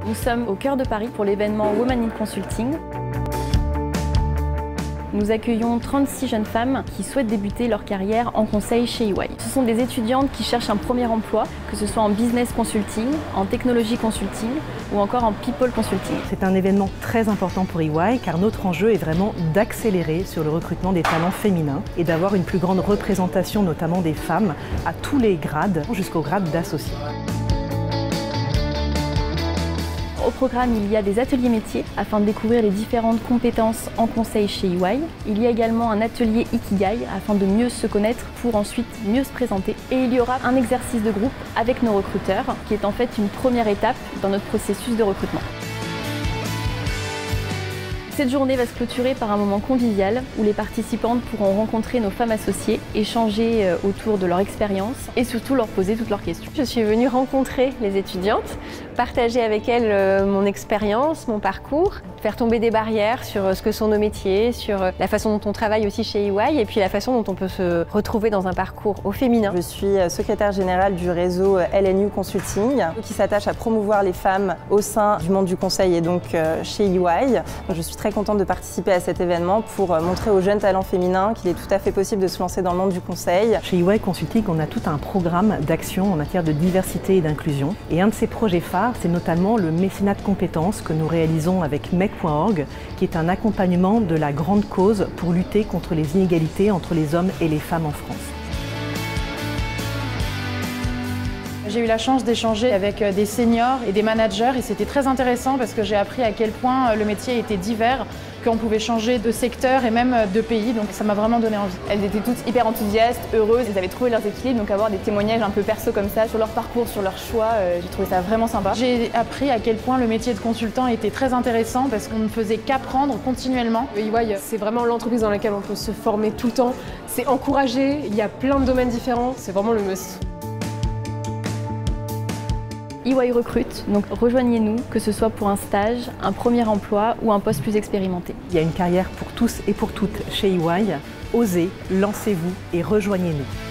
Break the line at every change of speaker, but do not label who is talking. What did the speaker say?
Nous sommes au cœur de Paris pour l'événement Women in Consulting. Nous accueillons 36 jeunes femmes qui souhaitent débuter leur carrière en conseil chez EY. Ce sont des étudiantes qui cherchent un premier emploi, que ce soit en business consulting, en technologie consulting ou encore en people consulting.
C'est un événement très important pour EY car notre enjeu est vraiment d'accélérer sur le recrutement des talents féminins et d'avoir une plus grande représentation notamment des femmes à tous les grades jusqu'au grade d'associé.
Au programme, il y a des ateliers métiers afin de découvrir les différentes compétences en conseil chez EY. Il y a également un atelier Ikigai afin de mieux se connaître pour ensuite mieux se présenter. Et il y aura un exercice de groupe avec nos recruteurs qui est en fait une première étape dans notre processus de recrutement. Cette journée va se clôturer par un moment convivial où les participantes pourront rencontrer nos femmes associées, échanger autour de leur expérience et surtout leur poser toutes leurs questions.
Je suis venue rencontrer les étudiantes, partager avec elles mon expérience, mon parcours, faire tomber des barrières sur ce que sont nos métiers, sur la façon dont on travaille aussi chez EY et puis la façon dont on peut se retrouver dans un parcours au féminin.
Je suis secrétaire générale du réseau LNU Consulting qui s'attache à promouvoir les femmes au sein du monde du conseil et donc chez EY. Je suis très contente de participer à cet événement pour montrer aux jeunes talents féminins qu'il est tout à fait possible de se lancer dans le monde du conseil.
Chez EY Consulting, on a tout un programme d'action en matière de diversité et d'inclusion. Et un de ces projets phares, c'est notamment le mécénat de compétences que nous réalisons avec MEC.org, qui est un accompagnement de la grande cause pour lutter contre les inégalités entre les hommes et les femmes en France.
J'ai eu la chance d'échanger avec des seniors et des managers et c'était très intéressant parce que j'ai appris à quel point le métier était divers, qu'on pouvait changer de secteur et même de pays, donc ça m'a vraiment donné envie.
Elles étaient toutes hyper enthousiastes, heureuses, elles avaient trouvé leurs équilibres, donc avoir des témoignages un peu perso comme ça sur leur parcours, sur leur choix, j'ai trouvé ça vraiment sympa.
J'ai appris à quel point le métier de consultant était très intéressant parce qu'on ne faisait qu'apprendre continuellement.
EY, c'est vraiment l'entreprise dans laquelle on peut se former tout le temps, c'est encouragé, il y a plein de domaines différents, c'est vraiment le must.
EY recrute, donc rejoignez-nous, que ce soit pour un stage, un premier emploi ou un poste plus expérimenté.
Il y a une carrière pour tous et pour toutes chez EY. Osez, lancez-vous et rejoignez-nous.